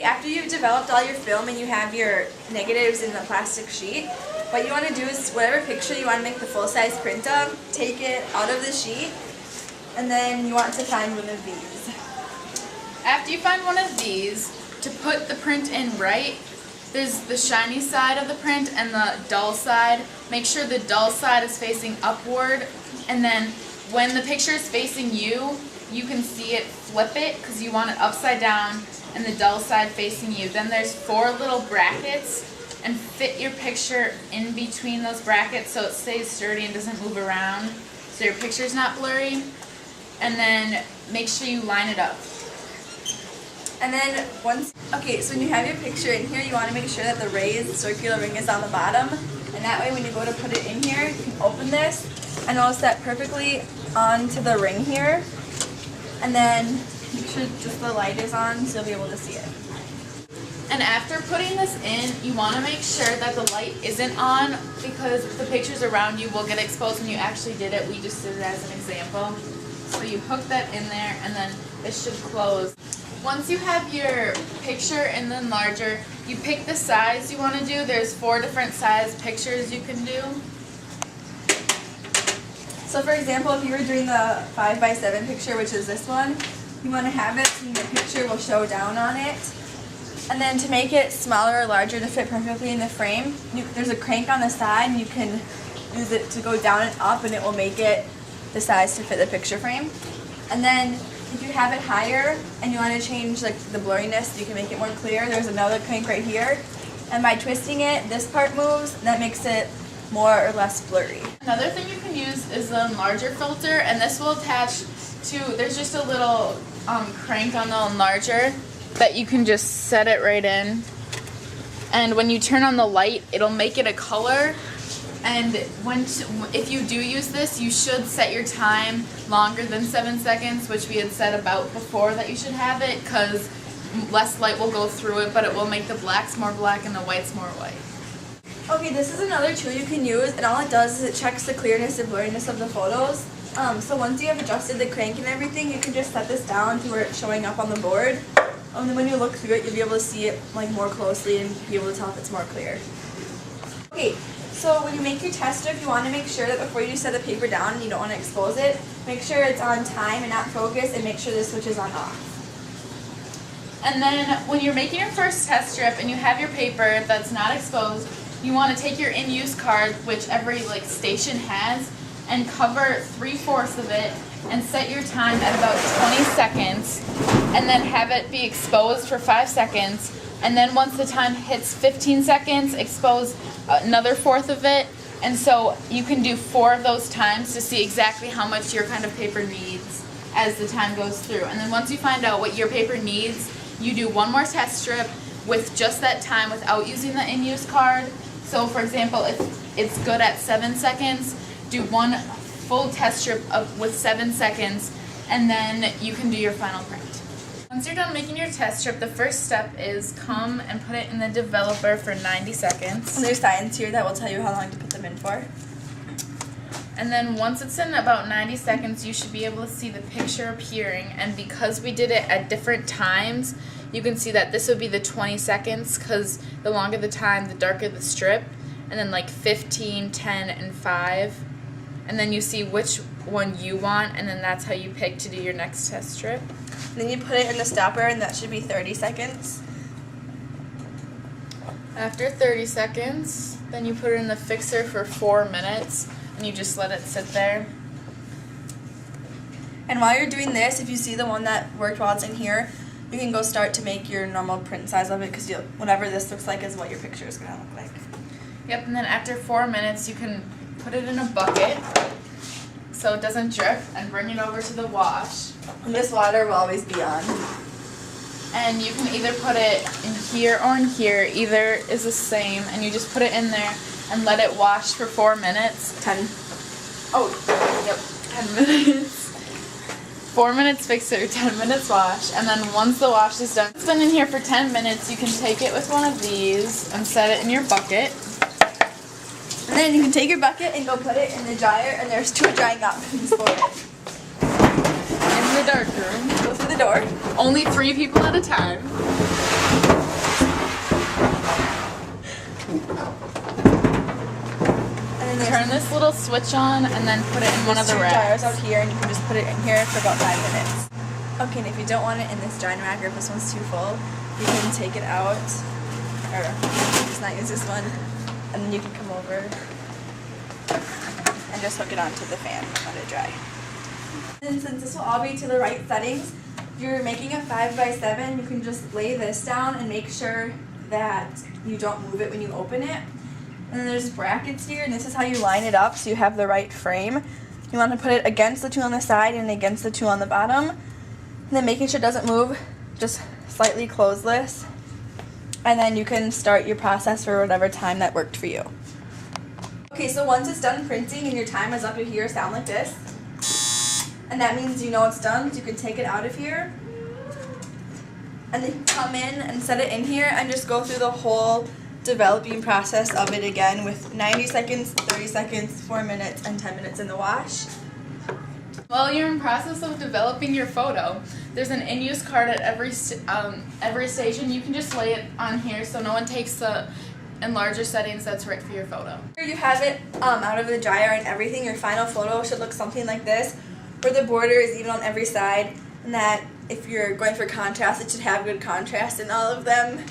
After you've developed all your film and you have your negatives in the plastic sheet, what you want to do is whatever picture you want to make the full-size print of, take it out of the sheet, and then you want to find one of these. After you find one of these, to put the print in right, there's the shiny side of the print and the dull side. Make sure the dull side is facing upward, and then when the picture is facing you, you can see it, flip it, because you want it upside down and the dull side facing you. Then there's 4 little brackets, and fit your picture in between those brackets so it stays sturdy and doesn't move around, so your picture's not blurry. And then make sure you line it up. And then so when you have your picture in here, you want to make sure that the raised circular ring is on the bottom, and that way when you go to put it in here, you can open this and it'll set perfectly onto the ring here. And then make sure just the light is on so you'll be able to see it. And after putting this in, you want to make sure that the light isn't on, because the pictures around you will get exposed when you actually did it. We just did it as an example. So you hook that in there and then it should close. Once you have your picture and then larger, you pick the size you want to do. There's 4 different size pictures you can do. So for example, if you were doing the 5x7 picture, which is this one, you want to have it so your picture will show down on it. And then to make it smaller or larger to fit perfectly in the frame, there's a crank on the side and you can use it to go down and up, and it will make it the size to fit the picture frame. And then if you have it higher and you want to change like the blurriness, you can make it more clear, there's another crank right here. And by twisting it, this part moves, and that makes it more or less blurry. Another thing you can use is the enlarger filter, and this will attach to, there's just a little crank on the enlarger that you can just set it right in. And when you turn on the light, it'll make it a color. And if you do use this, you should set your time longer than 7 seconds, which we had said about before that you should have it, because less light will go through it, but it will make the blacks more black and the whites more white. Okay, this is another tool you can use, and all it does is it checks the clearness and blurriness of the photos. So once you have adjusted the crank and everything, you can just set this down to where it's showing up on the board. And then when you look through it, you'll be able to see it like more closely and be able to tell if it's more clear. Okay, so when you make your test strip, you want to make sure that before you set the paper down and you don't want to expose it, make sure it's on time and not focus, and make sure the switch is on off. And then when you're making your first test strip and you have your paper that's not exposed, you want to take your in-use card, which every station has, and cover 3/4 of it and set your time at about 20 seconds, and then have it be exposed for 5 seconds. And then once the time hits 15 seconds, expose another 1/4 of it. And so you can do 4 of those times to see exactly how much your kind of paper needs as the time goes through. And then once you find out what your paper needs, you do one more test strip with just that time without using the in-use card. So for example, if it's good at 7 seconds, do one full test strip with 7 seconds, and then you can do your final print. Once you're done making your test strip, the first step is come and put it in the developer for 90 seconds. And there's signs here that will tell you how long to put them in for. And then once it's in about 90 seconds, you should be able to see the picture appearing. And because we did it at different times, you can see that this would be the 20 seconds, because the longer the time, the darker the strip. And then 15, 10, and 5. And then you see which one you want, and then that's how you pick to do your next test strip. Then you put it in the stopper, and that should be 30 seconds. After 30 seconds, then you put it in the fixer for 4 minutes, and you just let it sit there. And while you're doing this, if you see the one that worked while it's in here, you can go start to make your normal print size of it, because whatever this looks like is what your picture is going to look like. Yep, and then after 4 minutes, you can put it in a bucket so it doesn't drip, and bring it over to the wash. And this water will always be on. And you can either put it in here or in here. Either is the same, and you just put it in there and let it wash for 4 minutes. 10. Oh, yep, 10 minutes. 4 minutes fixer, 10 minutes wash, and then once the wash is done, it's been in here for 10 minutes, you can take it with one of these and set it in your bucket. And then you can take your bucket and go put it in the dryer, and there's 2 drying options for it. In the dark room. Go through the door. Only 3 people at a time. turn this little switch on and then put it in one of the There's two dryers racks. out here, and you can just put it in here for about 5 minutes. Okay, and if you don't want it in this drying rack, or if this one's too full, you can take it out, or just not use this one, and then you can come over and just hook it onto the fan and let it dry. And since this will all be to the right settings, if you're making a 5x7, you can just lay this down and make sure that you don't move it when you open it. And then there's brackets here, and this is how you line it up so you have the right frame. You want to put it against the two on the side and against the two on the bottom. And then making sure it doesn't move, just slightly close this. And then you can start your process for whatever time that worked for you. Okay, so once it's done printing and your time is up, you hear a sound like this. And that means you know it's done, so you can take it out of here. And then come in and set it in here and just go through the whole developing process of it again with 90 seconds, 30 seconds, 4 minutes, and 10 minutes in the wash. While you're in process of developing your photo, there's an in-use card at every station. You can just lay it on here so no one takes the in larger settings that's right for your photo. Here you have it out of the dryer and everything. Your final photo should look something like this, where the border is even on every side, and that if you're going for contrast, it should have good contrast in all of them.